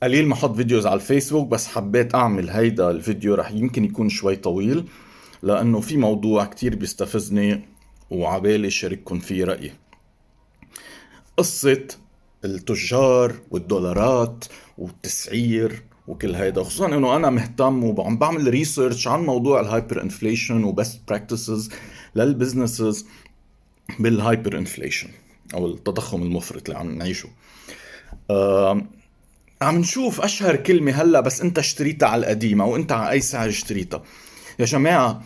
قليل ما احط فيديوز على الفيسبوك، بس حبيت اعمل هيدا الفيديو. رح يمكن يكون شوي طويل لانه في موضوع كتير بيستفزني وعبالي شارككم فيه رأيي. قصة التجار والدولارات والتسعير وكل هيدا، خصوصا انه انا مهتم وعم بعمل ريسيرش عن موضوع الهايبر انفليشن وبست براكتسز للبزنسز بالهايبر انفليشن او التضخم المفرط اللي عم نعيشه. عم نشوف اشهر كلمة هلا، بس انت اشتريتها على القديمة او انت على اي سعر اشتريتها. يا جماعة،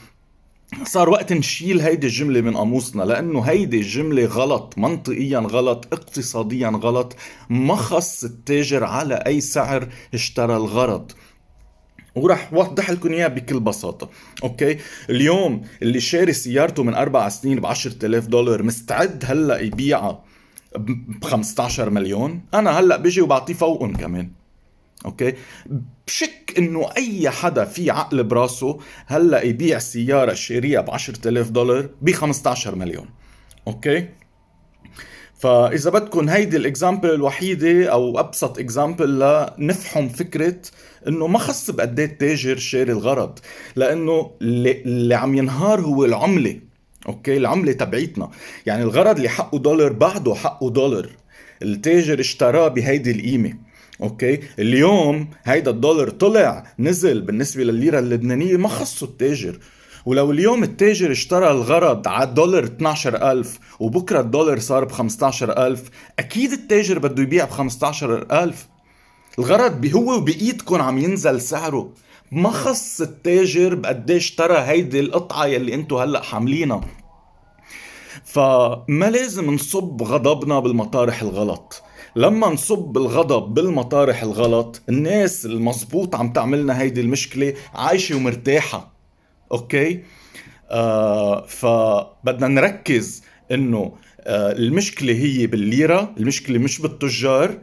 صار وقت نشيل هيدي الجملة من قاموسنا، لأنه هيدي الجملة غلط، منطقيا غلط، اقتصاديا غلط. ما خص التاجر على أي سعر اشترى الغرض. وراح وضح لكم اياه بكل بساطة. اوكي، اليوم اللي شاري سيارته من 4 سنين ب10,000 دولار مستعد هلا يبيعها ب15 مليون. انا هلا بيجي وبعطيه فوقهم كمان. اوكي، بشك انه اي حدا في عقل براسه هلا يبيع سيارة شاريها ب10,000 دولار ب15 مليون. اوكي، فاذا بدكم هيدي الاكزامبل الوحيدة او ابسط اكزامبل لنفهم فكرة انه ما خص بقد ايه التاجر شاري الغرض، لانه اللي عم ينهار هو العملة. اوكي، العملة تبعيتنا. يعني الغرض اللي حقه دولار بعده حقه دولار، التاجر اشتراه بهيدي القيمة. اوكي، اليوم هيدا الدولار طلع نزل بالنسبة للليرة اللبنانية، ما خصه التاجر. ولو اليوم التاجر اشترى الغرض على الدولار 12,000 وبكرة الدولار صار ب 15,000، أكيد التاجر بده يبيع ب 15,000. الغرض هو وبإيدكم عم ينزل سعره. ما خص التاجر بقديش اشترى هيدي القطعة يلي انتو هلأ حاملينها. فما لازم نصب غضبنا بالمطارح الغلط. لما نصب الغضب بالمطارح الغلط، الناس المزبوط عم تعملنا هيدي المشكلة عايشة ومرتاحة. اوكي، فبدنا نركز انه المشكلة هي بالليرة، المشكلة مش بالتجار.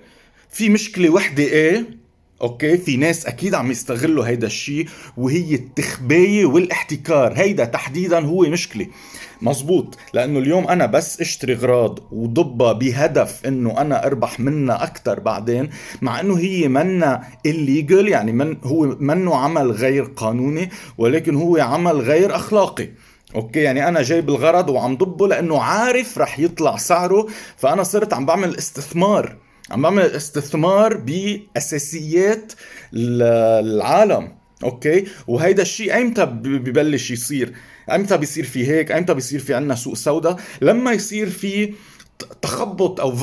في مشكلة وحدة ايه، اوكي، في ناس اكيد عم يستغلوا هيدا الشيء، وهي التخباية والاحتكار. هيدا تحديدا هو مشكلة. مزبوط، لانه اليوم انا بس اشتري اغراض وضبها بهدف انه انا اربح منها اكثر بعدين، مع انه هي منا illegal، يعني هو منه عمل غير قانوني، ولكن هو عمل غير اخلاقي. اوكي، يعني انا جايب الغرض وعم ضبه لانه عارف رح يطلع سعره. فانا صرت عم بعمل استثمار، عم بعمل استثمار باساسيات العالم. اوكي، وهيدا الشيء ايمتى ببلش يصير؟ ايمتى بيصير في هيك؟ ايمتى بيصير في عنا سوق سوداء؟ لما يصير في تخبط او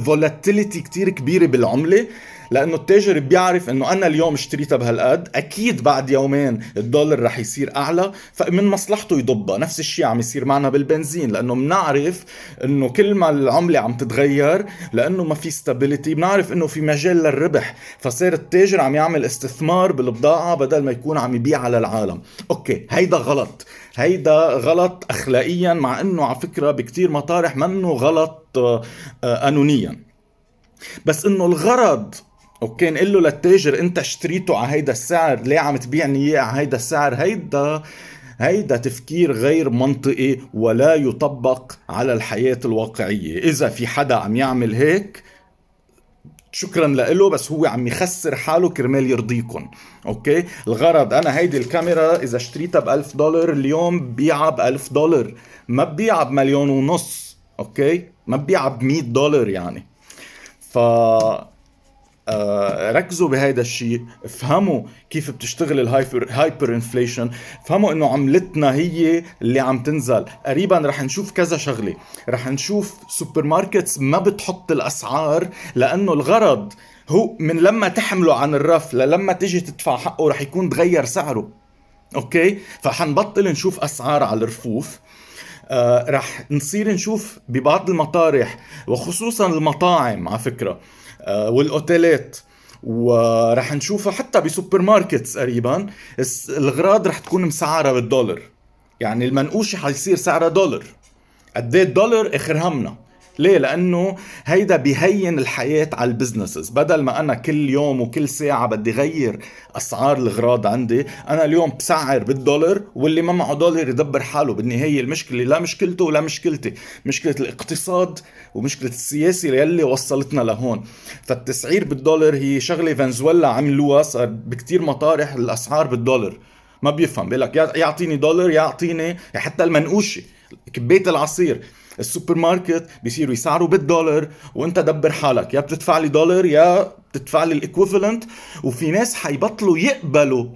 فولاتيليتي كتير كبيره بالعمله. لانه التاجر بيعرف انه انا اليوم اشتريتها بهالقد، اكيد بعد يومين الدولار رح يصير اعلى، فمن مصلحته يضبها. نفس الشيء عم يصير معنا بالبنزين، لانه بنعرف انه كل ما العمله عم تتغير، لانه ما في ستابيليتي، بنعرف انه في مجال للربح، فصير التاجر عم يعمل استثمار بالبضاعه بدل ما يكون عم يبيعها للعالم. اوكي، هيدا غلط. هيدا غلط اخلاقيا، مع انه على فكره بكتير مطارح منه غلط قانونيا. بس انه الغرض، اوكي، نقول له للتاجر انت اشتريته على هيدا السعر، ليه عم تبيعني اياه على هيدا السعر؟ هيدا تفكير غير منطقي ولا يطبق على الحياة الواقعية. اذا في حدا عم يعمل هيك، شكرا لإله، بس هو عم يخسر حاله كرمال يرضيكم. اوكي، الغرض انا هيدي الكاميرا اذا اشتريتها ب1000 دولار اليوم ببيعها ب1000 دولار، ما ببيعها ب1,500,000. اوكي، ما ببيعها ب100 دولار يعني. ف ركزوا بهيدا الشيء، افهموا كيف بتشتغل هايبر انفليشن، افهموا انه عملتنا هي اللي عم تنزل. قريبا رح نشوف كذا شغلة، رح نشوف سوبر ماركتس ما بتحط الاسعار، لانه الغرض هو من لما تحمله عن الرف للما تيجي تدفع حقه رح يكون تغير سعره. اوكي، فحنبطل نشوف اسعار على الرفوف. رح نصير نشوف ببعض المطارح، وخصوصا المطاعم على فكرة، والاوتيلات، ورح نشوفها حتى بسوبر ماركتس قريبا. الغراض رح تكون مسعرة بالدولار. يعني المنقوشة حيصير سعرها دولار. قد ايه الدولار اخر همنا. ليه؟ لأنه هيدا بيهين الحياة على البزنسز. بدل ما أنا كل يوم وكل ساعة بدي غير أسعار الغراض عندي، أنا اليوم بسعر بالدولار، واللي ما معه دولار يدبر حاله. بالنهاية المشكلة لا مشكلته ولا مشكلتي، مشكلة الاقتصاد ومشكلة السياسة يلي وصلتنا لهون. فالتسعير بالدولار هي شغلة فنزويلا عملوها، صار بكتير مطارح الأسعار بالدولار. ما بيفهم، بيقول لك يعطيني دولار، يعطيني حتى المنقوشه كبيت العصير. السوبر ماركت بيصيروا يسعروا بالدولار، وانت دبر حالك، يا بتدفع لي دولار يا بتدفع لي الايكويفالنت. وفي ناس حيبطلوا يقبلوا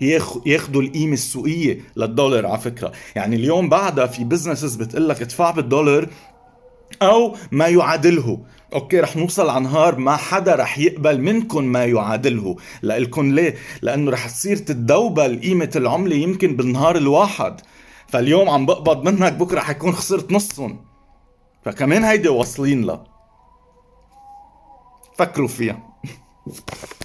ياخدوا القيمه السوقيه للدولار. على فكره يعني اليوم بعدها في بزنسز بتقول لك ادفع بالدولار او ما يعادله. اوكي، رح نوصل على نهار ما حدا رح يقبل منكم ما يعادله لإلكن. ليه؟ لانه رح تصير تتدوبل قيمة العملة يمكن بالنهار الواحد. فاليوم عم بقبض منك، بكره حيكون خسرت نصهم. فكمان هيدي واصلين لها. فكروا فيها.